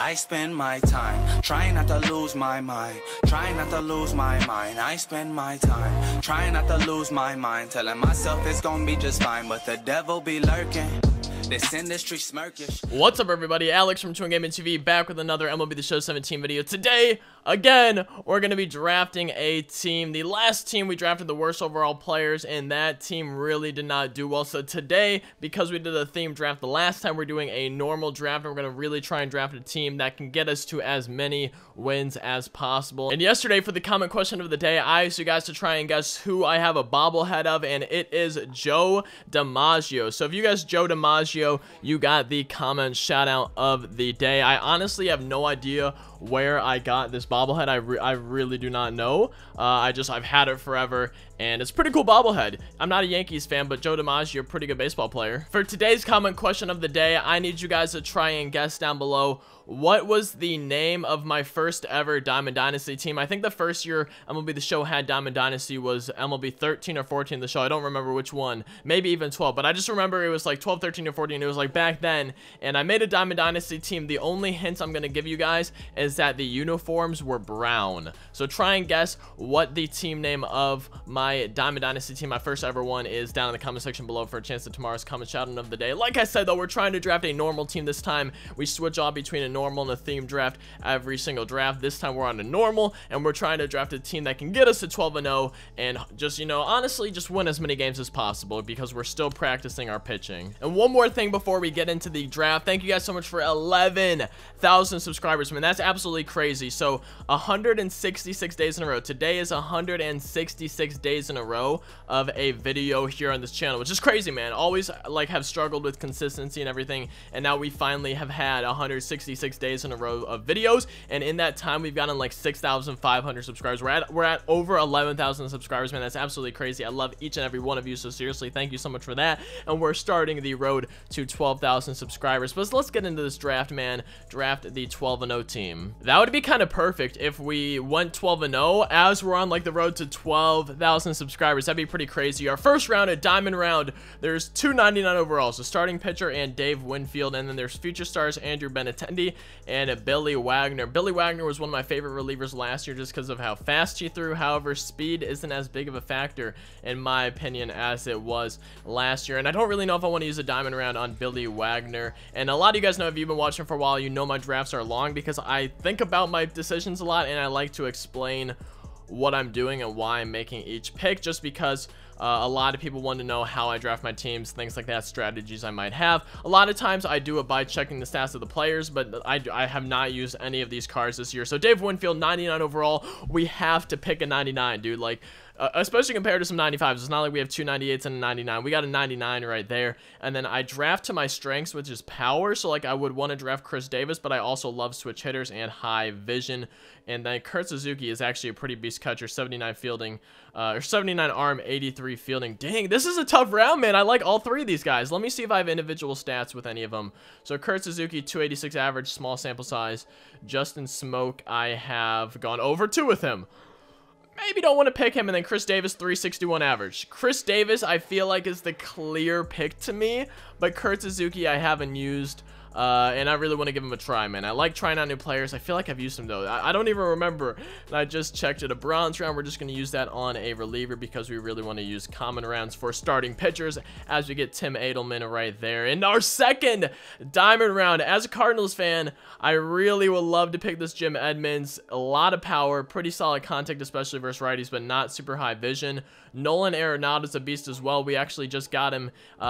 I spend my time trying not to lose my mind, trying not to lose my mind. I spend my time trying not to lose my mind, telling myself it's gonna be just fine, but the devil be lurking. This industry smirkish. What's up, everybody? Alex from TwinGamingTV back with another MLB The Show 17 video. Today, again, we're going to be drafting a team. The last team we drafted the worst overall players, and that team really did not do well. So today, because we did a theme draft the last time, we're doing a normal draft, and we're going to really try and draft a team that can get us to as many wins as possible. And yesterday, for the comment question of the day, I asked you guys to try and guess who I have a bobblehead of, and it is Joe DiMaggio. So if you guys Joe DiMaggio, you got the comment shout out of the day. I honestly have no idea where I got this bobblehead. I really do not know. I've had it forever, and it's a pretty cool bobblehead. I'm not a Yankees fan, but Joe DiMaggio, a pretty good baseball player. For today's comment question of the day, I need you guys to try and guess down below, what was the name of my first ever Diamond Dynasty team? I think the first year MLB The Show had Diamond Dynasty was MLB 13 or 14 The Show. I don't remember which one. Maybe even 12, but I just remember it was like 12, 13, or 14. It was like back then, and I made a Diamond Dynasty team. The only hint I'm going to give you guys is that the uniforms were brown. So try and guess what the team name of my Diamond Dynasty team, my first ever one, is down in the comment section below for a chance at tomorrow's comment shout out of the day. Like I said, though, we're trying to draft a normal team this time. We switch off between a normal and a theme draft every single draft. This time we're on a normal, and we're trying to draft a team that can get us to 12-0 and just, you know, honestly just win as many games as possible, because we're still practicing our pitching. And one more thing before we get into the draft, thank you guys so much for 11,000 subscribers, man. That's absolutely crazy. So 166 days in a row. Today is 166 days in a row of a video here on this channel, which is crazy, man. Always like have struggled with consistency and everything, and now we finally have had 166 days in a row of videos, and in that time we've gotten like 6,500 subscribers. We're at over 11,000 subscribers, man. That's absolutely crazy. I love each and every one of you, so seriously, thank you so much for that. And we're starting the road to 12,000 subscribers. But let's get into this draft, man. Draft the 12-0 team. That would be kind of perfect if we went 12-0 as we're on like the road to 12,000 subscribers. That'd be pretty crazy. Our first round, a diamond round, there's 299 overall. So starting pitcher and Dave Winfield, and then there's future stars Andrew Benintendi and Billy Wagner. Billy Wagner was one of my favorite relievers last year just because of how fast he threw. However, speed isn't as big of a factor in my opinion as it was last year, and I don't really know if I want to use a diamond round on Billy Wagner. And a lot of you guys know, if you've been watching for a while, you know my drafts are long because I think about my decisions a lot, and I like to explain what I'm doing and why I'm making each pick, just because a lot of people want to know how I draft my teams, things like that, strategies I might have. A lot of times I do it by checking the stats of the players, but I have not used any of these cards this year. So Dave Winfield, 99 overall. We have to pick a 99, dude. Like, especially compared to some 95s. It's not like we have two 98s and a 99. We got a 99 right there. And then I draft to my strengths, which is power. So like I would want to draft Chris Davis, but I also love switch hitters and high vision. And then Kurt Suzuki is actually a pretty beast catcher, 79 fielding, or 79 arm, 83 fielding. Dang, this is a tough round, man. I like all three of these guys. Let me see if I have individual stats with any of them. So Kurt Suzuki, 286 average, small sample size. Justin Smoke, I have gone over 2 with him. Maybe don't want to pick him. And then Chris Davis, 361 average. Chris Davis, I feel like, is the clear pick to me, but Kurt Suzuki I haven't used, and I really want to give him a try, man. I like trying out new players. I feel like I've used him, though. I don't even remember. And I just checked it. A bronze round, we're just going to use that on a reliever because we really want to use common rounds for starting pitchers as we get Tim Adelman right there. And our second diamond round, as a Cardinals fan, I really would love to pick this Jim Edmonds. A lot of power, pretty solid contact, especially versus righties, but not super high vision. Nolan Arenado's a beast as well. We actually just got him 2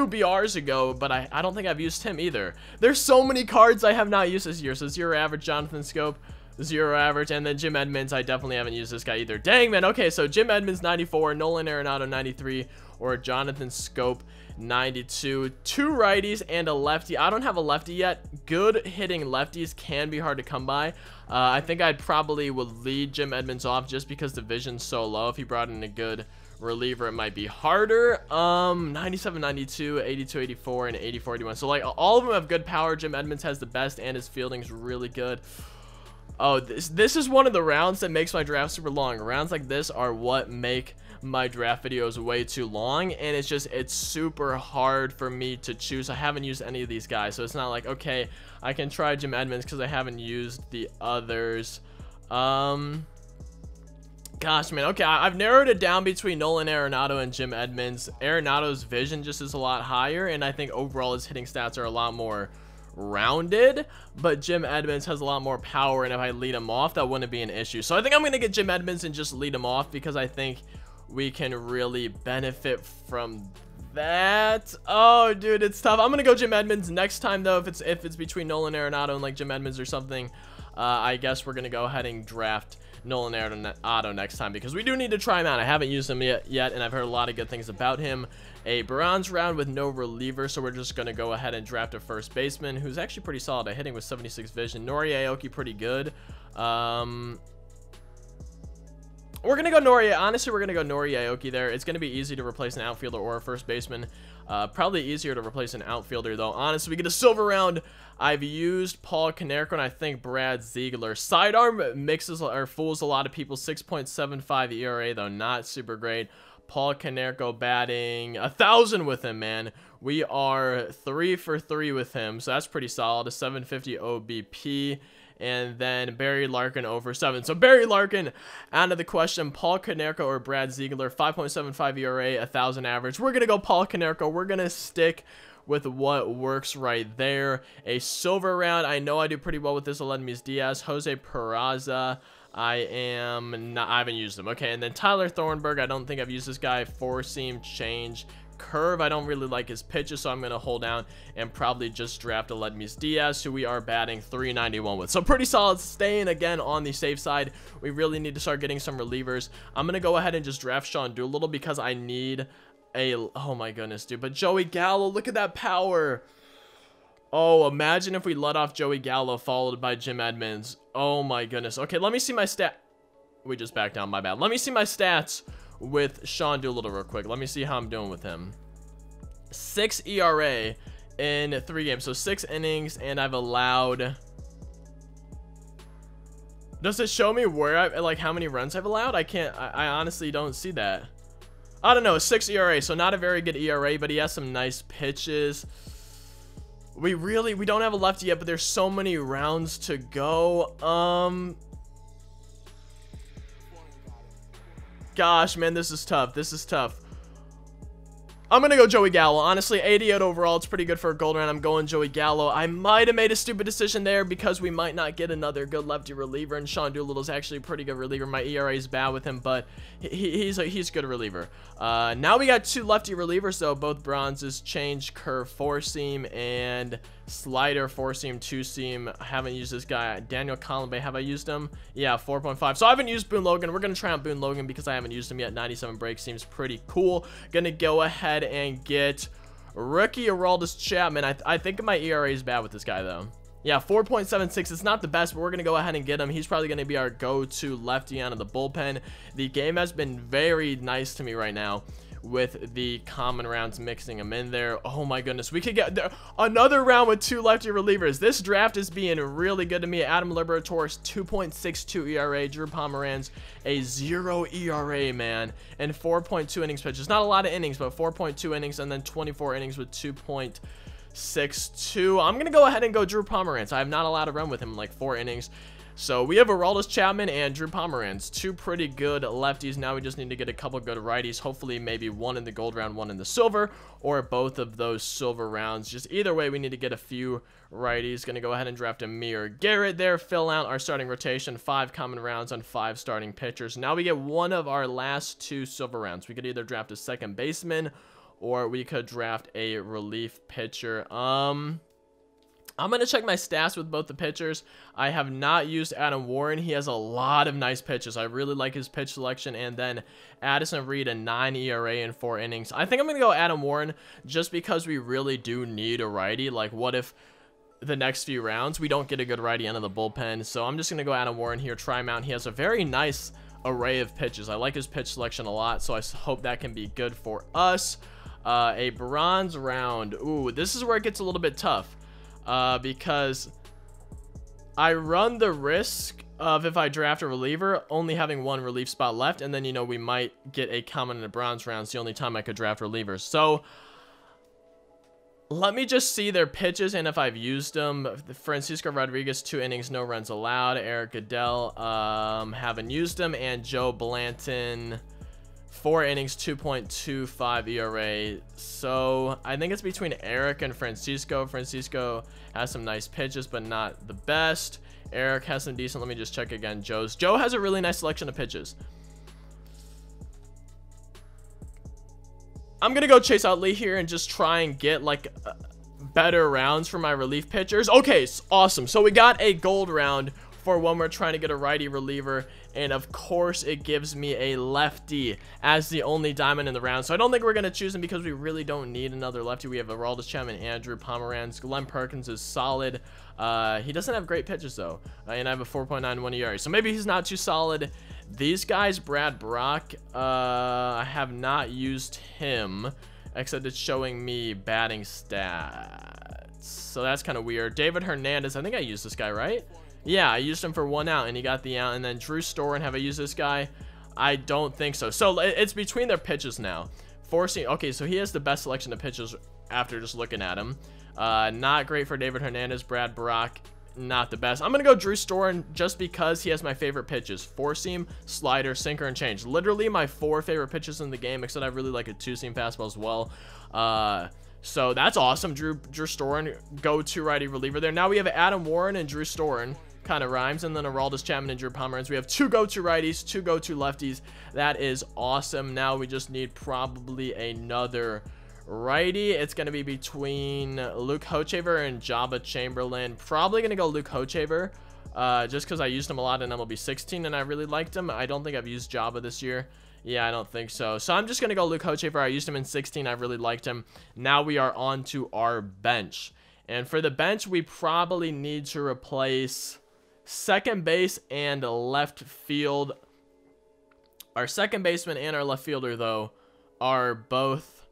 BRs ago, but I don't think I've used him either. There's so many cards I have not used this year. So 0 average, Jonathan Scope, 0 average, and then Jim Edmonds, I definitely haven't used this guy either. Dang, man. Okay, so Jim Edmonds, 94, Nolan Arenado, 93, or Jonathan Scope, 92. 2 righties and a lefty. I don't have a lefty yet. Good hitting lefties can be hard to come by. I think I probably would lead Jim Edmonds off just because the vision's so low. If he brought in a good reliever, it might be harder. 97, 92, 82, 84, and 84, 81. So like all of them have good power. Jim Edmonds has the best, and his fielding's really good. Oh, this is one of the rounds that makes my draft super long. Rounds like this are what make my draft videos way too long, and it's super hard for me to choose. I haven't used any of these guys, so it's not like, okay, I can try Jim Edmonds because I haven't used the others. Gosh, man. Okay, I've narrowed it down between Nolan Arenado and Jim Edmonds. Arenado's vision just is a lot higher, and I think overall his hitting stats are a lot more rounded, but Jim Edmonds has a lot more power, and if I lead him off, that wouldn't be an issue. So I think I'm going to get Jim Edmonds and just lead him off because I think we can really benefit from that. Oh, dude, it's tough. I'm going to go Jim Edmonds next time, though. If it's between Nolan Arenado and like Jim Edmonds or something, I guess we're going to go ahead and draft Nolan Arenado next time because we do need to try him out. I haven't used him yet, and I've heard a lot of good things about him. A bronze round with no reliever, so we're just going to go ahead and draft a first baseman who's actually pretty solid at hitting with 76 vision. Nori Aoki, pretty good. We're going to go Nori. Honestly, we're going to go Nori Aoki there. It's going to be easy to replace an outfielder or a first baseman. Probably easier to replace an outfielder, though. Honestly, we get a silver round. I've used Paul Konerko and I think Brad Ziegler. Sidearm mixes or fools a lot of people. 6.75 ERA, though not super great. Paul Konerko batting 1,000 with him, man. We are 3 for 3 with him, so that's pretty solid. A 750 OBP. And then Barry Larkin over 7. So Barry Larkin out of the question. Paul Konerko or Brad Ziegler. 5.75 ERA, 1,000 average. We're going to go Paul Konerko. We're going to stick with what works right there. A silver round. I know I do pretty well with this. Aledmys Diaz. Jose Peraza. I haven't used him. Okay, and then Tyler Thornburg. I don't think I've used this guy. Four-seam change. Curve, I don't really like his pitches, so I'm going to hold down and probably just draft Aledmys Diaz, who we are batting 391 with. So pretty solid, staying again on the safe side. We really need to start getting some relievers. I'm going to go ahead and just draft Sean Doolittle because I need a, oh my goodness, dude. But Joey Gallo, look at that power. Oh, imagine if we let off Joey Gallo followed by Jim Edmonds. Oh my goodness. Okay, let me see my stat. We just backed down, my bad. Let me see my stats with Sean Doolittle real quick. Let me see how I'm doing with him. 6 ERA in 3 games, so 6 innings, and I've allowed. Does it show me where I like how many runs I've allowed? I honestly don't see that. I don't know. 6 ERA, so not a very good ERA, but he has some nice pitches. We don't have a lefty yet, but there's so many rounds to go. Gosh, man, this is tough. This is tough. I'm going to go Joey Gallo. Honestly, 88 overall. It's pretty good for a gold round. I'm going Joey Gallo. I might have made a stupid decision there because we might not get another good lefty reliever, and Sean Doolittle's actually a pretty good reliever. My ERA is bad with him, but he's a good reliever. Now we got 2 lefty relievers, though. Both bronzes. Change, curve, 4-seam, and slider, 4-seam, 2-seam. I haven't used this guy. Daniel Colombe, have I used him? Yeah, 4.5. So I haven't used Boone Logan. We're going to try out Boone Logan because I haven't used him yet. 97 break seems pretty cool. Gonna go ahead and get rookie Aroldis Chapman. I think my ERA is bad with this guy, though. Yeah, 4.76. It's not the best, but we're going to go ahead and get him. He's probably going to be our go-to lefty out of the bullpen. The game has been very nice to me right now with the common rounds, mixing them in there. Oh my goodness, we could get another round with 2 lefty relievers. This draft is being really good to me. Adam Liberatore, 2.62 ERA. Drew Pomeranz, a 0 ERA, man, and 4.2 innings pitches. Not a lot of innings, but 4.2 innings, and then 24 innings with 2.62. I'm gonna go ahead and go Drew Pomeranz. I have not allowed to run with him in like 4 innings. So we have Aroldis Chapman and Drew Pomeranz, 2 pretty good lefties. Now we just need to get a couple good righties. Hopefully maybe 1 in the gold round, 1 in the silver, or both of those silver rounds. Just either way, we need to get a few righties. Going to go ahead and draft Amir Garrett there. Fill out our starting rotation. 5 common rounds on 5 starting pitchers. Now we get one of our last 2 silver rounds. We could either draft a second baseman or we could draft a relief pitcher. I'm going to check my stats with both the pitchers. I have not used Adam Warren. He has a lot of nice pitches. I really like his pitch selection. And then Addison Reed, a 9 ERA in 4 innings. I think I'm going to go Adam Warren just because we really do need a righty. Like, what if the next few rounds we don't get a good righty out of the bullpen? So I'm just going to go Adam Warren here, try him out. He has a very nice array of pitches. I like his pitch selection a lot, so I hope that can be good for us. A bronze round. Ooh, this is where it gets a little bit tough. Because I run the risk of if I draft a reliever, only having one relief spot left, and then, you know, we might get a common in a bronze round. It's the only time I could draft relievers. So let me just see their pitches and if I've used them. Francisco Rodriguez, 2 innings, no runs allowed. Eric Goodell, haven't used them. And Joe Blanton, 4 innings, 2.25 ERA. So I think it's between Eric and Francisco. Francisco has some nice pitches, but not the best. Eric has some decent. Let me just check again. Joe has a really nice selection of pitches. I'm gonna go Chase Utley here and just try and get like better rounds for my relief pitchers. Okay, awesome. So we got a gold round for when we're trying to get a righty reliever, and of course it gives me a lefty as the only diamond in the round. So I don't think we're gonna choose him because we really don't need another lefty. We have Aroldis Chapman, Andrew Pomeranz. Glenn Perkins is solid. He doesn't have great pitches though, and I have a 4.91 ERA, so maybe he's not too solid. These guys, Brad Brock, I have not used him, except it's showing me batting stats, so that's kind of weird. David Hernandez, I think I used this guy, right? Yeah, I used him for 1 out, and he got the out. And then Drew Storen, have I used this guy? I don't think so. So it's between their pitches now. Forcing, okay, so he has the best selection of pitches after just looking at him. Not great for David Hernandez. Brad Brock, not the best. I'm going to go Drew Storen just because he has my favorite pitches. 4-seam, slider, sinker, and change. Literally my 4 favorite pitches in the game, except I really like a 2-seam fastball as well. So that's awesome. Drew Storen, go-to righty reliever there. Now we have Adam Warren and Drew Storen. Kind of rhymes. And then Aroldis Chapman and Drew Pomeranz. We have 2 go-to righties, 2 go-to lefties. That is awesome. Now we just need probably another righty. It's going to be between Luke Hochevar and Jabba Chamberlain. Probably going to go Luke Hochevar, just because I used him a lot in MLB 16 and I really liked him. I don't think I've used Jabba this year. Yeah, I don't think so. So I'm just going to go Luke Hochevar. I used him in 16. I really liked him. Now we are on to our bench. And for the bench, we probably need to replace second base and left field. Our second baseman and our left fielder, though, are both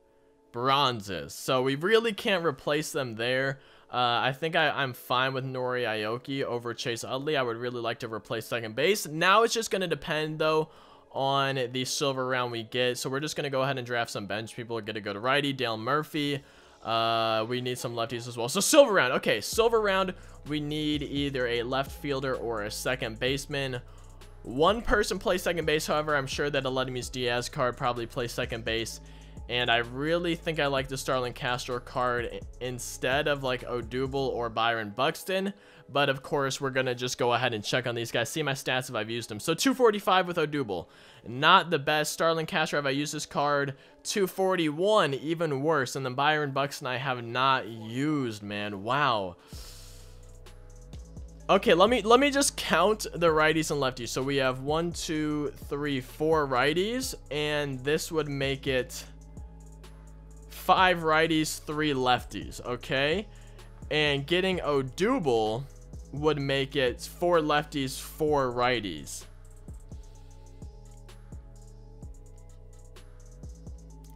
bronzes, so we really can't replace them there. I think I'm fine with Nori Aoki over Chase Utley. I would really like to replace second base. Now it's just going to depend, though, on the silver round we get. So we're just going to go ahead and draft some bench people. We're going to go to righty, Dale Murphy. We need some lefties as well. So silver round. Okay, silver round, we need either a left fielder or a second baseman. One person plays second base. However, I'm sure that a Aledmys Diaz card probably plays second base. And I really think I like the Starlin Castro card instead of like Odubel or Byron Buxton. But of course, we're going to just go ahead and check on these guys. See my stats if I've used them. So 245 with Odubel. Not the best. Starlin Castro, have I used this card? 241, even worse. And then Byron Buxton I have not used, man. Wow. Okay, let me just count the righties and lefties. So we have 1, 2, 3, 4 righties. And this would make it 5 righties, 3 lefties, okay? And getting Odubel would make it 4 lefties, 4 righties.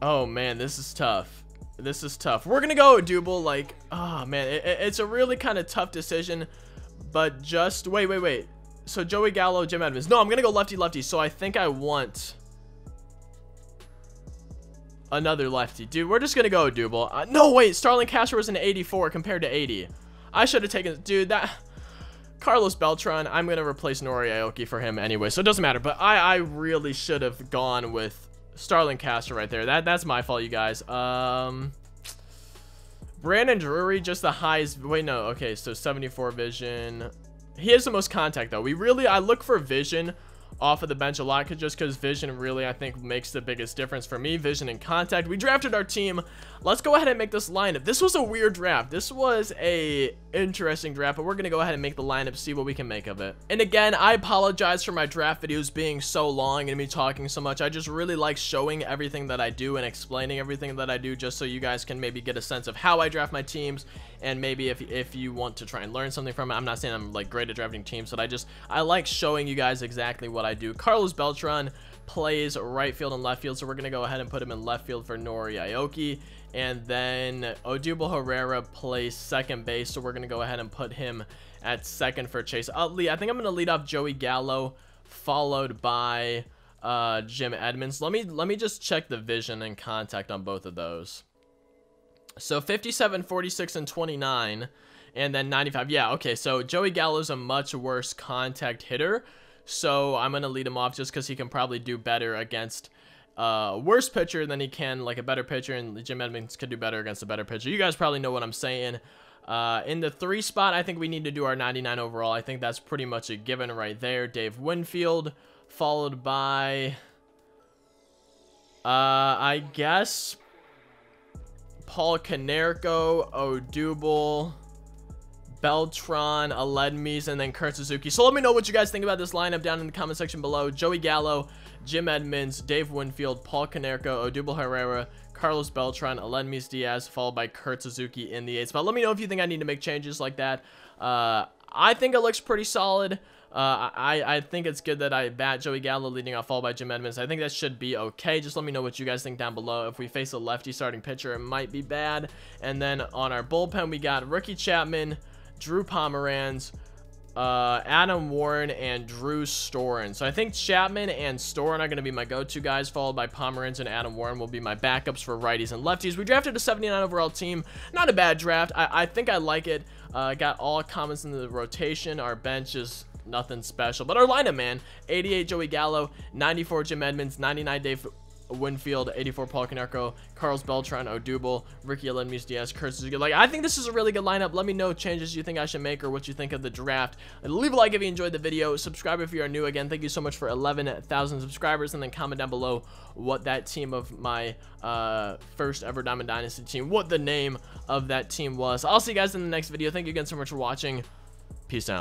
Oh man, this is tough. This is tough. We're gonna go Odubel. Like, oh man, it's a really kind of tough decision. But just wait. So Joey Gallo, Jim Edmonds. No, I'm gonna go lefty. So I think I want another lefty. Dude, we're just gonna go Odubel. No, wait, Starlin Castro was an 84 compared to 80. I should have taken, dude, that Carlos Beltran. I'm gonna replace Nori Aoki for him anyway, so it doesn't matter. But I really should have gone with Starlin Castro right there. That's my fault, you guys. Brandon Drury, just the highest. Wait, no, okay, so 74 vision. He has the most contact though. I look for vision off of the bench a lot, just because vision really, I think, makes the biggest difference for me. Vision and contact. We drafted our team. Let's go ahead and make this lineup. This was a weird draft. This was a interesting draft, but we're gonna go ahead and make the lineup, see what we can make of it. And again, I apologize for my draft videos being so long and me talking so much. I just really like showing everything that I do and explaining everything that I do, just so you guys can maybe get a sense of how I draft my teams. And maybe if you want to try and learn something from it. I'm not saying I'm like great at drafting teams, but I like showing you guys exactly what I do. Carlos Beltran plays right field and left field, so we're gonna go ahead and put him in left field for Nori Aoki. And then Odubel Herrera plays second base, so we're gonna go ahead and put him at second for Chase Utley. I think I'm going to lead off Joey Gallo, followed by Jim Edmonds. Let me just check the vision and contact on both of those. So 57, 46, and 29, and then 95. Yeah, okay, so Joey Gallo's a much worse contact hitter, so I'm going to lead him off just because he can probably do better against worse pitcher than he can like a better pitcher, and Jim Edmonds could do better against a better pitcher. You guys probably know what I'm saying. In the 3 spot, I think we need to do our 99 overall. I think that's pretty much a given right there. Dave Winfield, followed by I guess Paul Konerko, Odubel, Beltran, Aledmes, and then Kurt Suzuki. So let me know what you guys think about this lineup down in the comment section below. Joey Gallo, Jim Edmonds, Dave Winfield, Paul Konerko, Odubel Herrera, Carlos Beltran, Aledmes Diaz, followed by Kurt Suzuki in the 8th spot. Let me know if you think I need to make changes like that. I think it looks pretty solid. I think it's good that I bat Joey Gallo leading off, followed by Jim Edmonds. I think that should be okay. Just let me know what you guys think down below. If we face a lefty starting pitcher, it might be bad. And then on our bullpen, we got Ricky Chapman, Drew Pomeranz, Adam Warren, and Drew Storen. So I think Chapman and Storen are going to be my go-to guys, followed by Pomeranz and Adam Warren will be my backups for righties and lefties. We drafted a 79 overall team. Not a bad draft. I think I like it. Got all comments in the rotation. Our bench is nothing special, but our lineup, man: 88 Joey Gallo, 94 Jim Edmonds, 99 Dave Winfield, 84 Paul Konerko, Carlos Beltran, Odubel, Ricky Aledmes Diaz, Kurt Suzuki. Like, I think this is a really good lineup. Let me know changes you think I should make or what you think of the draft. And leave a like if you enjoyed the video. Subscribe if you are new. Again, thank you so much for 11,000 subscribers, and then comment down below what that team of my first ever Diamond Dynasty team, what the name of that team was. I'll see you guys in the next video. Thank you again so much for watching. Peace out.